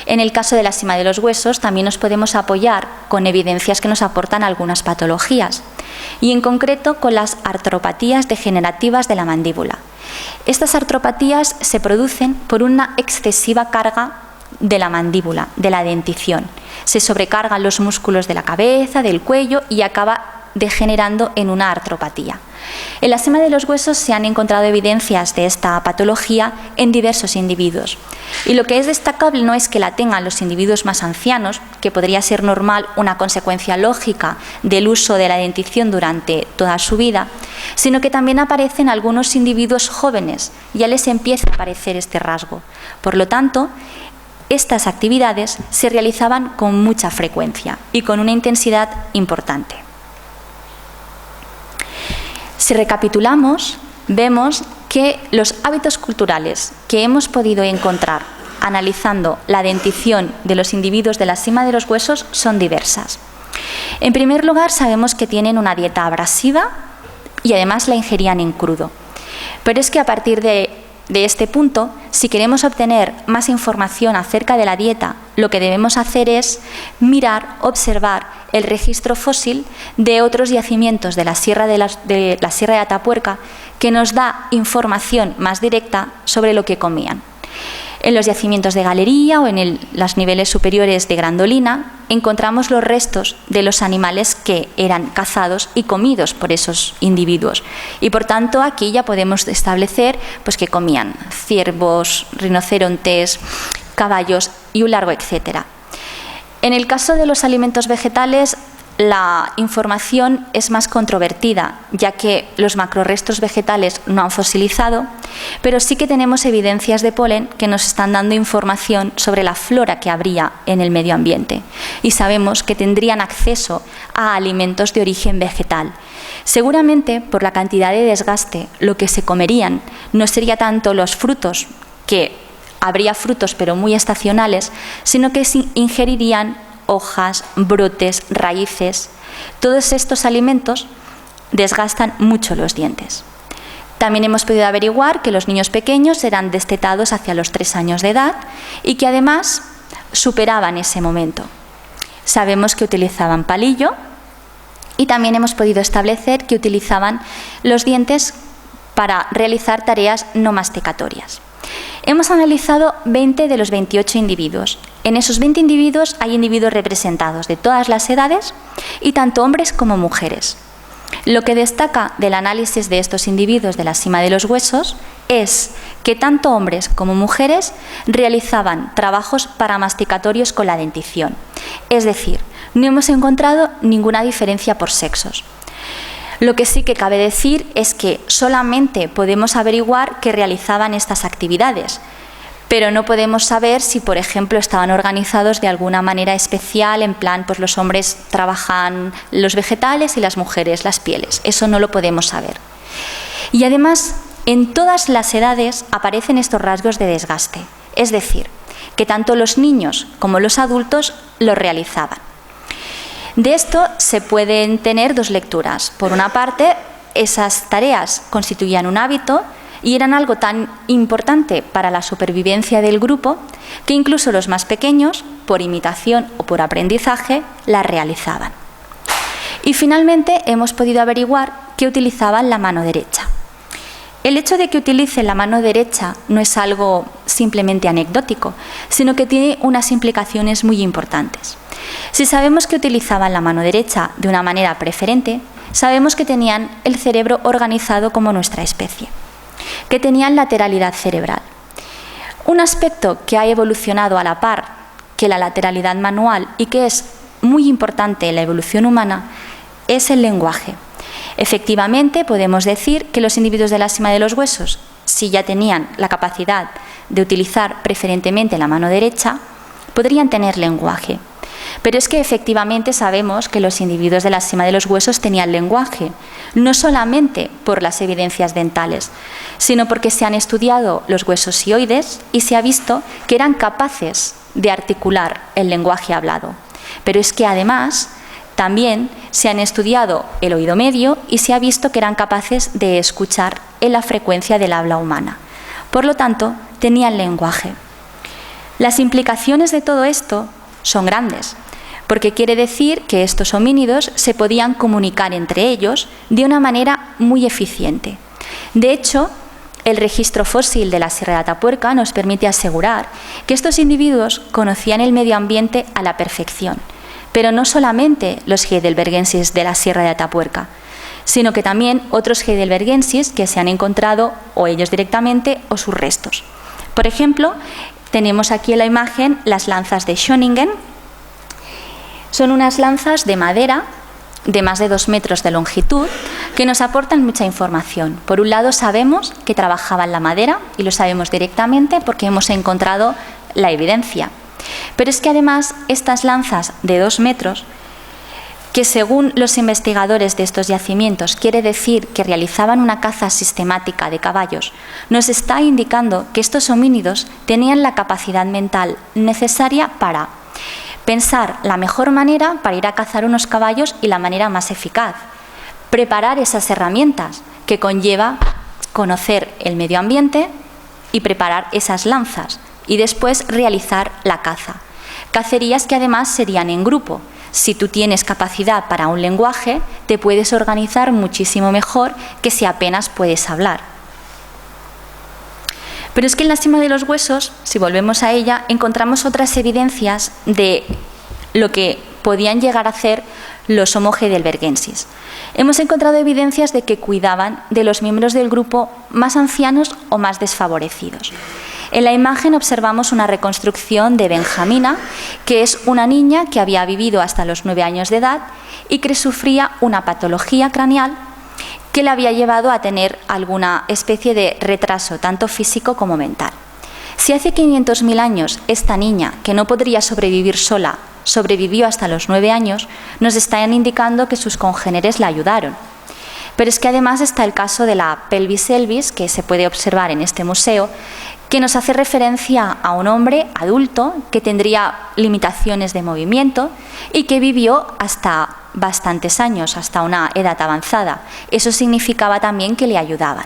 en el caso de la sima de los huesos también nos podemos apoyar con evidencias que nos aportan algunas patologías, y en concreto con las artropatías degenerativas de la mandíbula. Estas artropatías se producen por una excesiva carga de la mandíbula, de la dentición. Se sobrecargan los músculos de la cabeza, del cuello y acaba degenerando en una artropatía. En la sima de los huesos se han encontrado evidencias de esta patología en diversos individuos. Y lo que es destacable no es que la tengan los individuos más ancianos, que podría ser normal una consecuencia lógica del uso de la dentición durante toda su vida, sino que también aparecen algunos individuos jóvenes, ya les empieza a aparecer este rasgo. Por lo tanto, estas actividades se realizaban con mucha frecuencia y con una intensidad importante. Si recapitulamos, vemos que los hábitos culturales que hemos podido encontrar analizando la dentición de los individuos de la sima de los huesos son diversas. En primer lugar, sabemos que tienen una dieta abrasiva y además la ingerían en crudo. Pero es que a partir de este punto, si queremos obtener más información acerca de la dieta, lo que debemos hacer es mirar, observar el registro fósil de otros yacimientos de la Sierra de Atapuerca que nos da información más directa sobre lo que comían. En los yacimientos de Galería o en los niveles superiores de Grandolina encontramos los restos de los animales que eran cazados y comidos por esos individuos. Y por tanto aquí ya podemos establecer pues, que comían ciervos, rinocerontes, caballos y un largo etcétera. En el caso de los alimentos vegetales, la información es más controvertida, ya que los macrorrestos vegetales no han fosilizado, pero sí que tenemos evidencias de polen que nos están dando información sobre la flora que habría en el medio ambiente. Y sabemos que tendrían acceso a alimentos de origen vegetal. Seguramente, por la cantidad de desgaste, lo que se comerían no sería tanto los frutos, que habría frutos pero muy estacionales, sino que ingerirían hojas, brotes, raíces. Todos estos alimentos desgastan mucho los dientes. También hemos podido averiguar que los niños pequeños eran destetados hacia los 3 años de edad y que además superaban ese momento. Sabemos que utilizaban palillo y también hemos podido establecer que utilizaban los dientes para realizar tareas no masticatorias. Hemos analizado 20 de los 28 individuos. En esos 20 individuos hay individuos representados de todas las edades y tanto hombres como mujeres. Lo que destaca del análisis de estos individuos de la sima de los huesos es que tanto hombres como mujeres realizaban trabajos paramasticatorios con la dentición. Es decir, no hemos encontrado ninguna diferencia por sexos. Lo que sí que cabe decir es que solamente podemos averiguar que realizaban estas actividades, pero no podemos saber si, por ejemplo, estaban organizados de alguna manera especial, en plan, pues los hombres trabajan los vegetales y las mujeres las pieles. Eso no lo podemos saber. Y además, en todas las edades aparecen estos rasgos de desgaste, es decir, que tanto los niños como los adultos lo realizaban. De esto se pueden tener dos lecturas. Por una parte, esas tareas constituían un hábito y eran algo tan importante para la supervivencia del grupo que incluso los más pequeños, por imitación o por aprendizaje, las realizaban. Y finalmente hemos podido averiguar que utilizaban la mano derecha. El hecho de que utilicen la mano derecha no es algo simplemente anecdótico, sino que tiene unas implicaciones muy importantes. Si sabemos que utilizaban la mano derecha de una manera preferente, sabemos que tenían el cerebro organizado como nuestra especie, que tenían lateralidad cerebral. Un aspecto que ha evolucionado a la par que la lateralidad manual y que es muy importante en la evolución humana es el lenguaje. Efectivamente, podemos decir que los individuos de la sima de los huesos, si ya tenían la capacidad de utilizar preferentemente la mano derecha, podrían tener lenguaje. Pero es que efectivamente sabemos que los individuos de la sima de los huesos tenían lenguaje, no solamente por las evidencias dentales, sino porque se han estudiado los huesos sioides y se ha visto que eran capaces de articular el lenguaje hablado. Pero es que además también se han estudiado el oído medio y se ha visto que eran capaces de escuchar en la frecuencia del habla humana. Por lo tanto, tenían lenguaje. Las implicaciones de todo esto son grandes, porque quiere decir que estos homínidos se podían comunicar entre ellos de una manera muy eficiente. De hecho, el registro fósil de la Sierra de Atapuerca nos permite asegurar que estos individuos conocían el medio ambiente a la perfección, pero no solamente los heidelbergensis de la Sierra de Atapuerca, sino que también otros heidelbergensis que se han encontrado o ellos directamente o sus restos. Por ejemplo, tenemos aquí en la imagen las lanzas de Schöningen. Son unas lanzas de madera de más de 2 metros de longitud que nos aportan mucha información. Por un lado, sabemos que trabajaban la madera y lo sabemos directamente porque hemos encontrado la evidencia. Pero es que además estas lanzas de 2 metros, que según los investigadores de estos yacimientos quiere decir que realizaban una caza sistemática de caballos, nos está indicando que estos homínidos tenían la capacidad mental necesaria para pensar la mejor manera para ir a cazar unos caballos y la manera más eficaz, preparar esas herramientas que conlleva conocer el medio ambiente y preparar esas lanzas y después realizar la caza. Cacerías que además serían en grupo. Si tú tienes capacidad para un lenguaje, te puedes organizar muchísimo mejor que si apenas puedes hablar. Pero es que en la sima de los huesos, si volvemos a ella, encontramos otras evidencias de lo que podían llegar a hacer los Homo heidelbergensis. Hemos encontrado evidencias de que cuidaban de los miembros del grupo más ancianos o más desfavorecidos. En la imagen observamos una reconstrucción de Benjamina, que es una niña que había vivido hasta los 9 años de edad y que sufría una patología craneal que le había llevado a tener alguna especie de retraso, tanto físico como mental. Si hace 500.000 años esta niña, que no podría sobrevivir sola, sobrevivió hasta los 9 años, nos están indicando que sus congéneres la ayudaron. Pero es que además está el caso de la pelvis elvis, que se puede observar en este museo, que nos hace referencia a un hombre adulto que tendría limitaciones de movimiento y que vivió hasta bastantes años, hasta una edad avanzada. Eso significaba también que le ayudaban.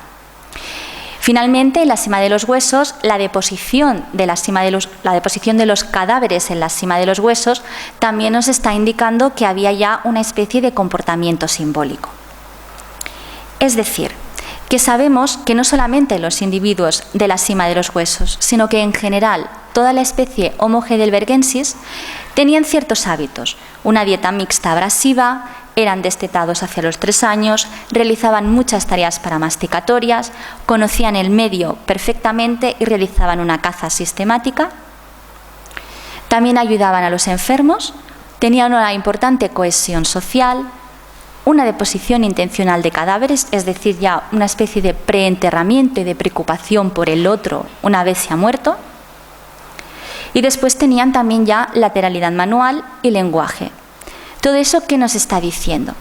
Finalmente, en la sima de los huesos, la deposición de los cadáveres en la sima de los huesos también nos está indicando que había ya una especie de comportamiento simbólico. Es decir, que sabemos que no solamente los individuos de la sima de los huesos, sino que en general toda la especie Homo heidelbergensis tenían ciertos hábitos, una dieta mixta abrasiva, eran destetados hacia los 3 años, realizaban muchas tareas paramasticatorias, conocían el medio perfectamente y realizaban una caza sistemática. También ayudaban a los enfermos, tenían una importante cohesión social, una deposición intencional de cadáveres, es decir, ya una especie de preenterramiento y de preocupación por el otro una vez se ha muerto. Y después tenían también ya lateralidad manual y lenguaje. ¿Todo eso qué nos está diciendo?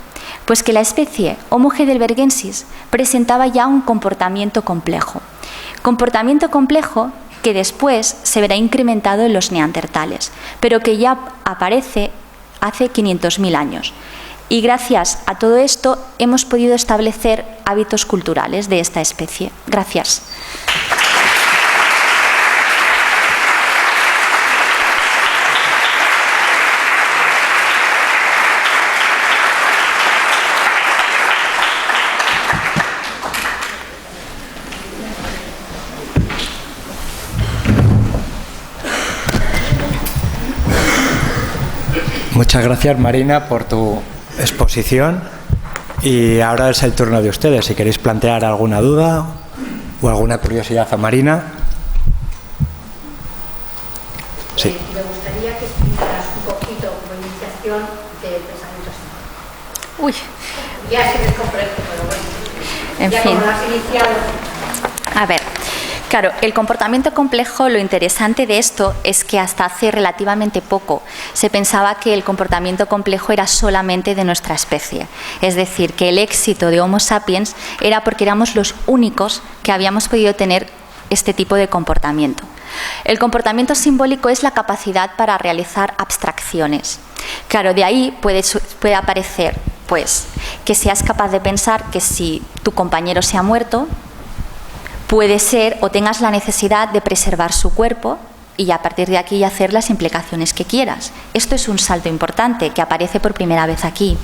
Pues que la especie Homo heidelbergensis presentaba ya un comportamiento complejo. Comportamiento complejo que después se verá incrementado en los neandertales, pero que ya aparece hace 500.000 años. Y gracias a todo esto hemos podido establecer hábitos culturales de esta especie. Gracias. Muchas gracias, Marina, por tu exposición. Y ahora es el turno de ustedes. Si queréis plantear alguna duda o alguna curiosidad a Marina. Sí. Me gustaría que explicaras un poquito como iniciación del pensamiento simbólico. Uy. Ya sé que es complejo, pero bueno. En ya fin. como lo has iniciado. A ver. Claro, el comportamiento complejo, lo interesante de esto es que hasta hace relativamente poco se pensaba que el comportamiento complejo era solamente de nuestra especie. Es decir, que el éxito de Homo sapiens era porque éramos los únicos que habíamos podido tener este tipo de comportamiento. El comportamiento simbólico es la capacidad para realizar abstracciones. Claro, de ahí puede aparecer pues, que seas capaz de pensar que si tu compañero se ha muerto, puede ser o tengas la necesidad de preservar su cuerpo y a partir de aquí hacer las implicaciones que quieras. Esto es un salto importante que aparece por primera vez aquí.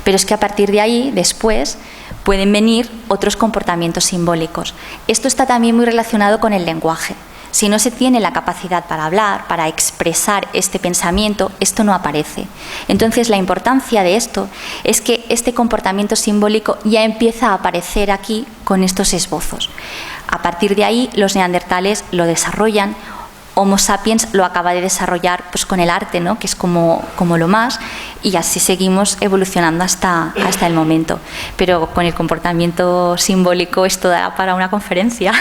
Pero es que a partir de ahí, después, pueden venir otros comportamientos simbólicos. Esto está también muy relacionado con el lenguaje. Si no se tiene la capacidad para hablar, para expresar este pensamiento, esto no aparece. Entonces, la importancia de esto es que este comportamiento simbólico ya empieza a aparecer aquí con estos esbozos. A partir de ahí, los neandertales lo desarrollan. Homo sapiens lo acaba de desarrollar pues, con el arte, ¿no? Que es como lo más, y así seguimos evolucionando hasta el momento. Pero con el comportamiento simbólico esto da para una conferencia.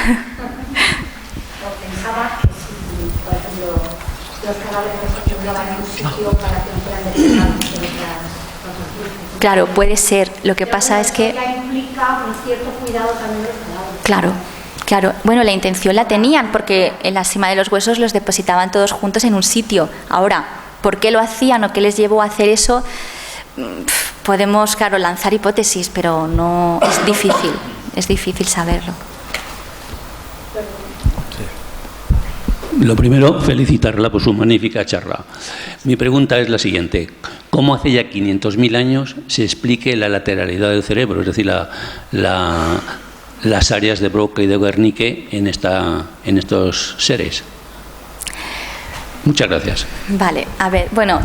Pensaba que si, por ejemplo, los cadáveres se encontraban en un sitio para que no fueran detectados de otras cosas. Claro, puede ser. Lo que pasa es que... Ya implica un cierto cuidado también de los cadáveres. Claro. Claro, bueno, la intención la tenían porque en la cima de los huesos los depositaban todos juntos en un sitio. Ahora, ¿por qué lo hacían o qué les llevó a hacer eso? Podemos, claro, lanzar hipótesis, pero no es difícil saberlo. Lo primero, felicitarla por su magnífica charla. Mi pregunta es la siguiente. ¿Cómo hace ya 500.000 años se explique la lateralidad del cerebro? Es decir, las áreas de Broca y de Wernicke en estos seres. Muchas gracias. Vale, a ver, bueno,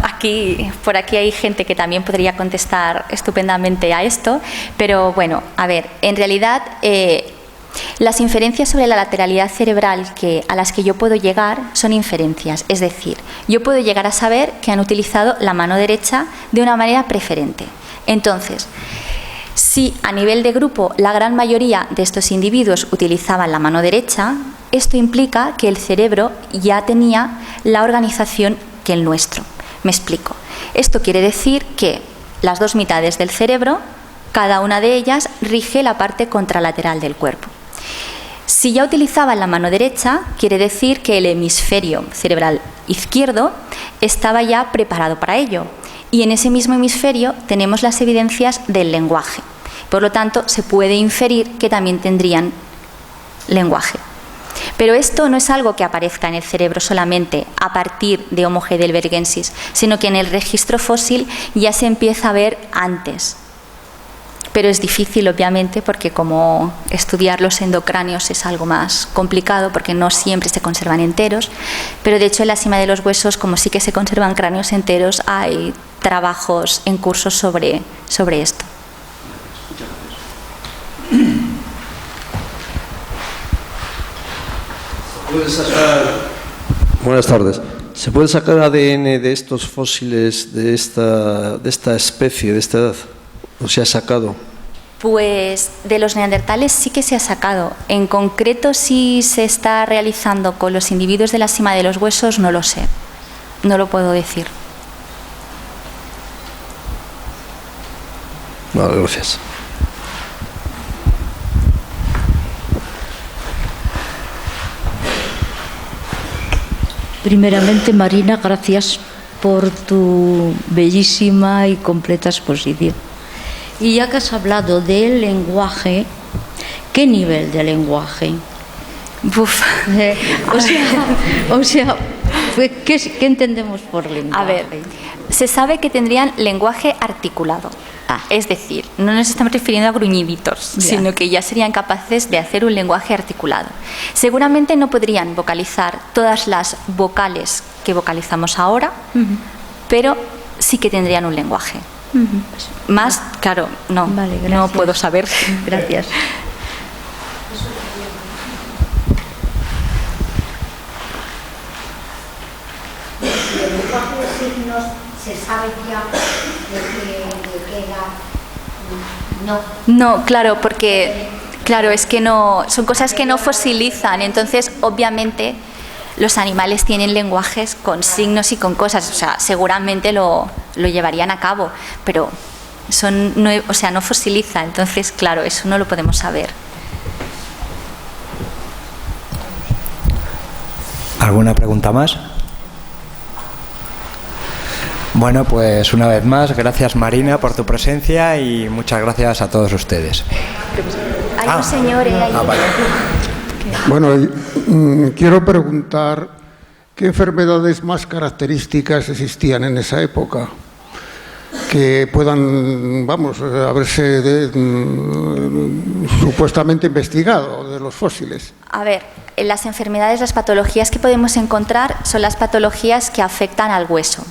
por aquí hay gente que también podría contestar estupendamente a esto, pero bueno, a ver, en realidad las inferencias sobre la lateralidad cerebral a las que yo puedo llegar son inferencias, es decir, yo puedo llegar a saber que han utilizado la mano derecha de una manera preferente. Entonces, si a nivel de grupo la gran mayoría de estos individuos utilizaban la mano derecha, esto implica que el cerebro ya tenía la organización que el nuestro. Me explico. Esto quiere decir que las dos mitades del cerebro, cada una de ellas rige la parte contralateral del cuerpo. Si ya utilizaban la mano derecha, quiere decir que el hemisferio cerebral izquierdo estaba ya preparado para ello. Y en ese mismo hemisferio tenemos las evidencias del lenguaje. Por lo tanto, se puede inferir que también tendrían lenguaje. Pero esto no es algo que aparezca en el cerebro solamente a partir de Homo heidelbergensis, sino que en el registro fósil ya se empieza a ver antes. Pero es difícil, obviamente, porque como estudiar los endocráneos es algo más complicado, porque no siempre se conservan enteros. Pero de hecho, en la cima de los huesos, como sí que se conservan cráneos enteros, hay trabajos en curso sobre esto. Buenas tardes. ¿Se puede sacar ADN de estos fósiles, de esta especie, de esta edad? ¿O se ha sacado? Pues de los neandertales sí que se ha sacado. En concreto, si se está realizando con los individuos de la cima de los huesos, no lo sé. No lo puedo decir. Vale, gracias. Primeramente, Marina, gracias por tu bellísima y completa exposición. Y ya que has hablado del lenguaje, ¿qué nivel de lenguaje? Uf. O sea, ¿qué entendemos por lenguaje? A ver, se sabe que tendrían lenguaje articulado. Es decir, no nos estamos refiriendo a gruñiditos, sino que ya serían capaces de hacer un lenguaje articulado. Seguramente no podrían vocalizar todas las vocales que vocalizamos ahora, pero sí que tendrían un lenguaje. Más, claro, no, vale, no puedo saber. Gracias. El lenguaje de signos se sabe ya de qué edad. No, claro, porque es que no, son cosas que no fosilizan, entonces obviamente los animales tienen lenguajes con signos y con cosas, o sea, seguramente lo llevarían a cabo, pero no fosiliza, entonces claro, eso no lo podemos saber. ¿Alguna pregunta más? Bueno, pues una vez más, gracias Marina por tu presencia y muchas gracias a todos ustedes. Hay un señor ahí. Vale. Bueno, quiero preguntar qué enfermedades más características existían en esa época que puedan, haberse supuestamente investigado de los fósiles. A ver, las enfermedades, las patologías que podemos encontrar son las patologías que afectan al hueso.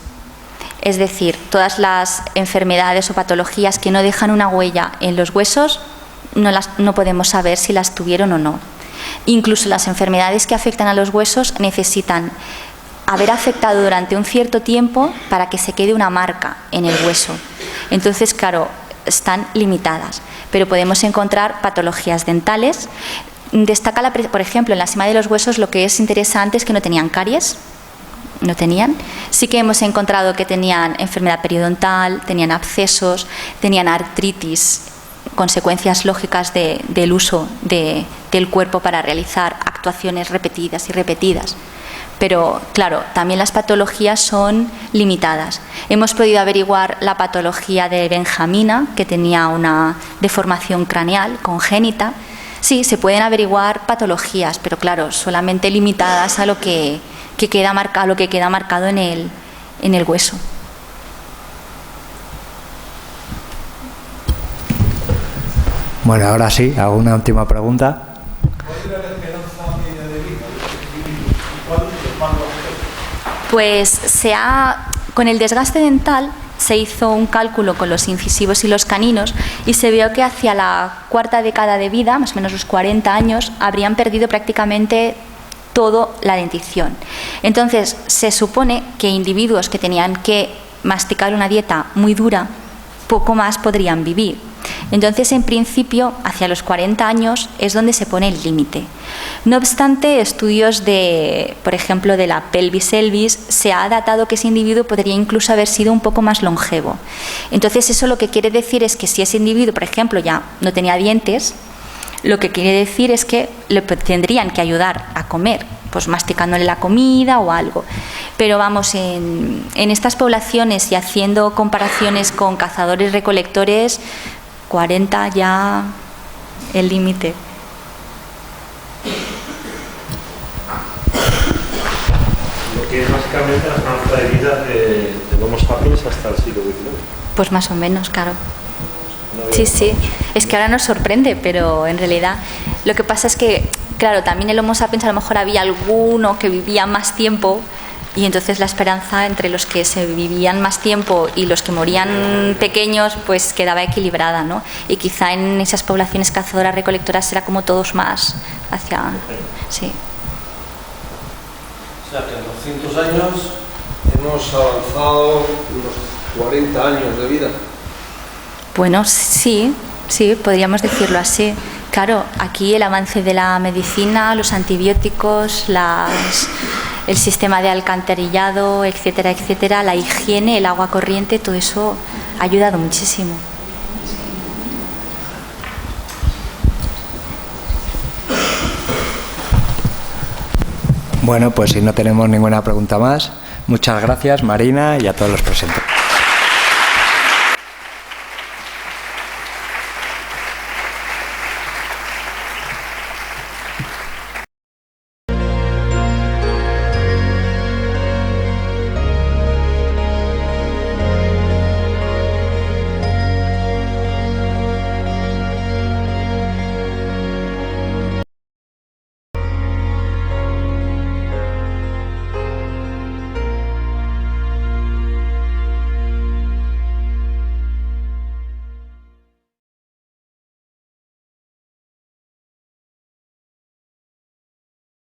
Es decir, todas las enfermedades o patologías que no dejan una huella en los huesos no podemos saber si las tuvieron o no. Incluso las enfermedades que afectan a los huesos necesitan haber afectado durante un cierto tiempo para que se quede una marca en el hueso. Entonces, claro, están limitadas, pero podemos encontrar patologías dentales. Destaca, por ejemplo, en la cima de los huesos lo que es interesante es que no tenían caries. No tenían. Sí que hemos encontrado que tenían enfermedad periodontal, tenían abscesos, tenían artritis, consecuencias lógicas del uso del cuerpo para realizar actuaciones repetidas y repetidas. Pero, claro, también las patologías son limitadas. Hemos podido averiguar la patología de Benjamina, que tenía una deformación craneal congénita. Sí, se pueden averiguar patologías, pero, claro, solamente limitadas a lo que queda marcado en el hueso. Bueno, ahora sí, hago una última pregunta. Pues con el desgaste dental se hizo un cálculo con los incisivos y los caninos y se vio que hacia la cuarta década de vida, más o menos los 40 años, habrían perdido prácticamente toda la dentición. Entonces, se supone que individuos que tenían que masticar una dieta muy dura, poco más podrían vivir. Entonces, en principio, hacia los 40 años es donde se pone el límite. No obstante, estudios por ejemplo, de la pelvis elvis, se ha datado que ese individuo podría incluso haber sido un poco más longevo. Entonces, eso lo que quiere decir es que si ese individuo, por ejemplo, ya no tenía dientes, lo que quiere decir es que le tendrían que ayudar a comer, pues masticándole la comida o algo. Pero vamos, en estas poblaciones y haciendo comparaciones con cazadores-recolectores, 40 ya el límite. Lo que es básicamente la esperanza de vida de Homo sapiens hasta el siglo XIX. Pues más o menos, claro. Sí. Es que ahora nos sorprende, pero en realidad lo que pasa es que, claro, también el Homo sapiens a lo mejor había alguno que vivía más tiempo y entonces la esperanza entre los que se vivían más tiempo y los que morían pequeños pues quedaba equilibrada, ¿no? Y quizá en esas poblaciones cazadoras recolectoras era como todos más hacia... Sí. O sea que en 200 años hemos avanzado unos 40 años de vida. Bueno, sí, podríamos decirlo así. Claro, aquí el avance de la medicina, los antibióticos, el sistema de alcantarillado, etcétera, etcétera, la higiene, el agua corriente, todo eso ha ayudado muchísimo. Bueno, pues si no tenemos ninguna pregunta más, Muchas gracias, Marina, y a todos los presentes.